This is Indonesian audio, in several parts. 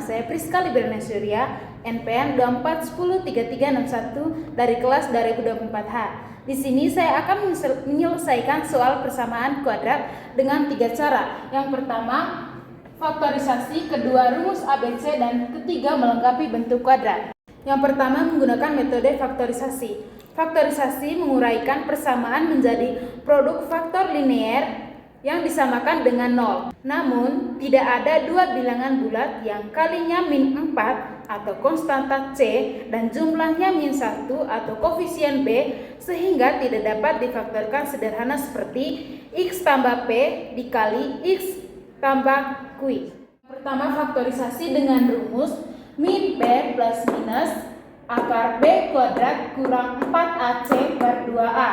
saya Priska Librana Surya, NPM 24103361 dari kelas 2024H. Di sini saya akan menyelesaikan soal persamaan kuadrat dengan 3 cara. Yang pertama, faktorisasi, kedua rumus ABC, dan ketiga melengkapi bentuk kuadrat. Yang pertama menggunakan metode faktorisasi. Faktorisasi menguraikan persamaan menjadi produk faktor linear yang disamakan dengan 0. Namun, tidak ada dua bilangan bulat yang kalinya min 4 atau konstanta C dan jumlahnya min 1 atau koefisien B sehingga tidak dapat difaktorkan sederhana seperti X tambah P dikali X tambah Q. Pertama, faktorisasi dengan rumus min B plus minus akar B kuadrat kurang 4AC per 2A.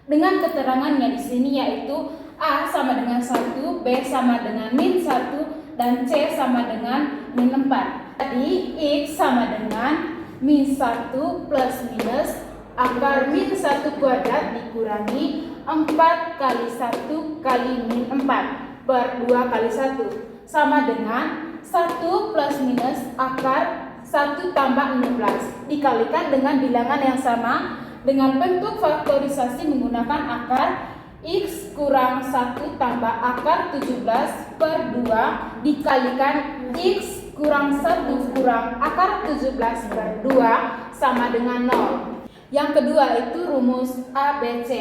Dengan keterangannya di sini yaitu A sama dengan 1, B sama dengan min 1, dan C sama dengan min 4. Jadi X sama dengan min 1 plus minus akar min 1 kuadrat dikurangi 4 kali 1 kali min 4 per 2 kali 1 sama dengan 1 plus minus akar 1 tambah 16 dikalikan dengan bilangan yang sama dengan bentuk faktorisasi menggunakan akar X kurang 1 tambah akar 17 per 2 dikalikan X kurang 1 kurang akar 17 per 2 sama dengan 0. Yang kedua itu rumus ABC.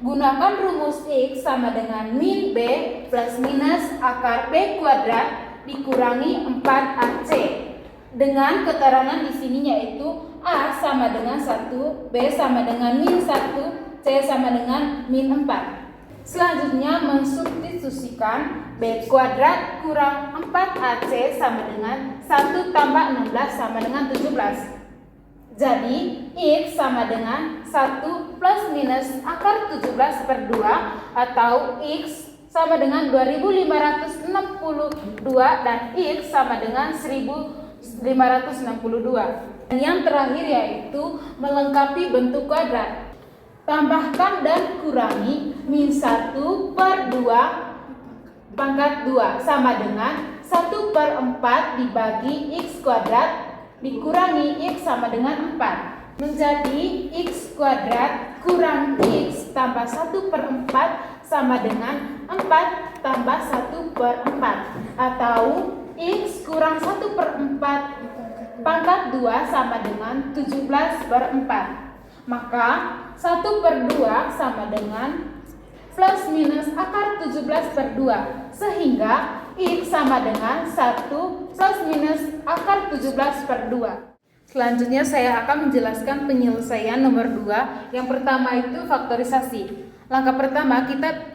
Gunakan rumus X sama dengan min B plus minus akar B kuadrat dikurangi 4AC. Dengan keterangan di sini yaitu A sama dengan 1, B sama dengan min 1, C sama dengan min 4. Selanjutnya mensubstitusikan B kuadrat kurang 4AC sama dengan 1 tambah 16 sama dengan 17. Jadi X sama dengan 1 plus minus akar 17 per 2 atau X sama dengan 2562 dan X sama dengan 1562. Dan yang terakhir yaitu melengkapi bentuk kuadrat. Tambahkan dan kurangi min 1 per 2 pangkat 2 sama dengan 1 per 4 dibagi X kuadrat dikurangi X sama dengan 4 menjadi X kuadrat kurang X tambah 1 per 4 sama dengan 4 tambah 1 per 4 atau X kurang 1 per 4 pangkat 2 sama dengan 17 per 4. Maka 1 per 2 sama dengan plus minus akar 17 per 2 sehingga X sama dengan 1 plus minus akar 17 per 2. Selanjutnya saya akan menjelaskan penyelesaian nomor 2. Yang pertama itu faktorisasi. Langkah pertama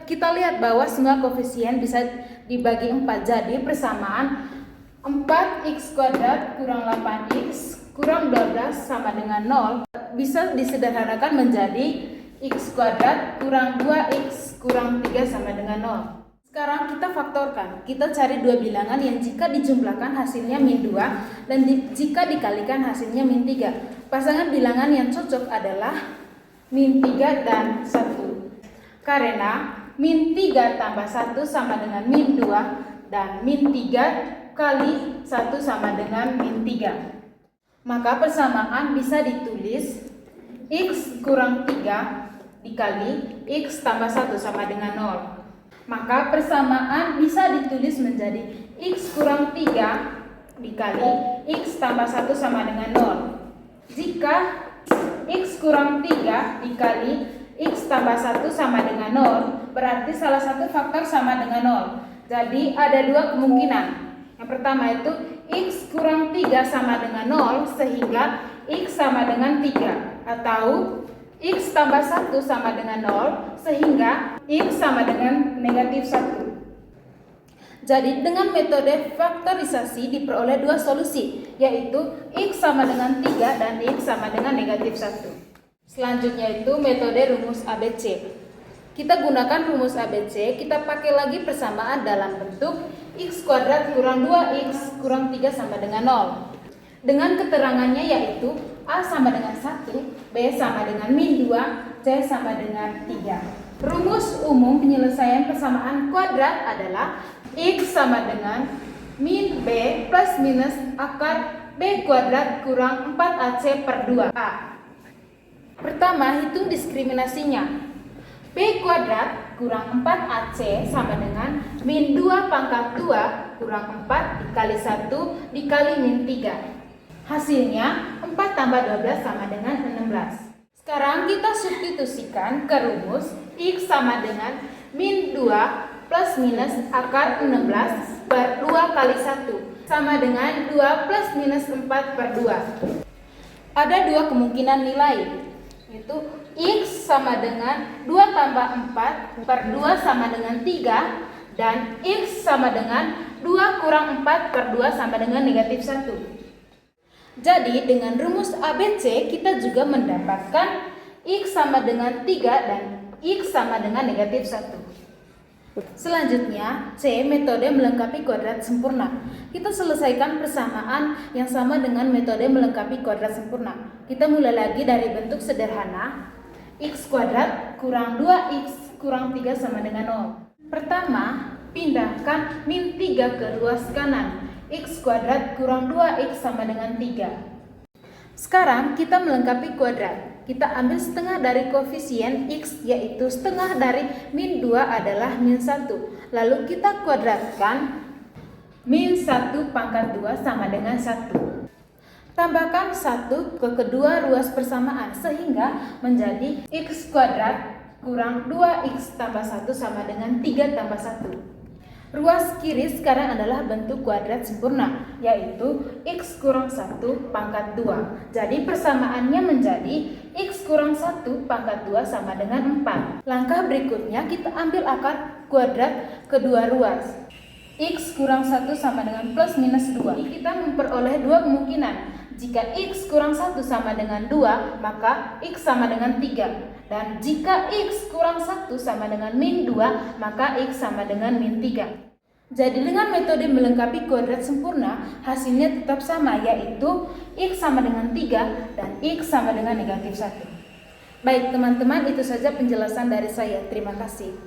kita lihat bahwa semua koefisien bisa dibagi 4. Jadi persamaan 4x kuadrat kurang 8x kurang 12 sama dengan 0 bisa disederhanakan menjadi x kuadrat kurang 2x kurang 3 sama dengan 0. Sekarang kita faktorkan. Kita cari dua bilangan yang jika dijumlahkan hasilnya min 2 dan jika dikalikan hasilnya min 3. Pasangan bilangan yang cocok adalah min 3 dan 1. Karena min 3 tambah 1 sama dengan min 2 dan min 3 kali 1 sama dengan min 3. Maka persamaan bisa ditulis X kurang 3 dikali X tambah 1 sama dengan 0. Maka persamaan bisa ditulis menjadi X kurang 3 dikali X tambah 1 sama dengan 0. Jika X kurang 3 dikali X tambah 1 sama dengan 0, berarti salah satu faktor sama dengan 0. Jadi ada dua kemungkinan. Yang pertama itu X kurang 3 sama dengan 0 sehingga X sama dengan 3 atau X tambah 1 sama dengan 0 sehingga X sama dengan negatif 1. Jadi dengan metode faktorisasi diperoleh dua solusi yaitu X sama dengan 3 dan X sama dengan negatif 1. Selanjutnya itu metode rumus ABC. Kita gunakan rumus ABC, kita pakai lagi persamaan dalam bentuk X kuadrat kurang 2X kurang 3 sama dengan 0. Dengan keterangannya yaitu A sama dengan 1, B sama dengan min 2, C sama dengan 3. Rumus umum penyelesaian persamaan kuadrat adalah X sama dengan min B plus minus akar B kuadrat kurang 4AC per 2A. Pertama, hitung diskriminasinya. B kuadrat kurang 4AC sama dengan min 2 pangkat 2 kurang 4 dikali 1 dikali min 3. Hasilnya 4 tambah 12 sama dengan 16. Sekarang kita substitusikan ke rumus X sama dengan min 2 plus minus akar 16 per 2 kali 1 sama dengan 2 plus minus 4 per 2. Ada dua kemungkinan nilai, yaitu X sama dengan 2 tambah 4 per 2 sama dengan 3 dan X sama dengan 2 kurang 4 per 2 sama dengan negatif 1. Jadi dengan rumus ABC kita juga mendapatkan X sama dengan 3 dan X sama dengan negatif 1. Selanjutnya, C. Metode melengkapi kuadrat sempurna. Kita selesaikan persamaan yang sama dengan metode melengkapi kuadrat sempurna. Kita mulai lagi dari bentuk sederhana. X kuadrat kurang 2X kurang 3 sama dengan 0. Pertama, pindahkan min 3 ke ruas kanan. X kuadrat kurang 2X sama dengan 3. Sekarang kita melengkapi kuadrat. Kita ambil setengah dari koefisien X, yaitu setengah dari min 2 adalah min 1. Lalu kita kuadratkan min 1 pangkat 2 sama dengan 1. Tambahkan 1 ke kedua ruas persamaan sehingga menjadi X kuadrat kurang 2X tambah 1 sama dengan 3 tambah 1. Ruas kiri sekarang adalah bentuk kuadrat sempurna, yaitu X kurang 1 pangkat 2. Jadi persamaannya menjadi X kurang 1 pangkat 2 sama dengan 4. Langkah berikutnya kita ambil akar kuadrat kedua ruas. X kurang 1 sama dengan plus minus 2. Ini kita memperoleh dua kemungkinan. Jika X kurang 1 sama dengan 2, maka X sama dengan 3. Dan jika X kurang 1 sama dengan min 2, maka X sama dengan min 3. Jadi dengan metode melengkapi kuadrat sempurna, hasilnya tetap sama, yaitu X sama dengan 3 dan X sama dengan negatif 1. Baik teman-teman, itu saja penjelasan dari saya. Terima kasih.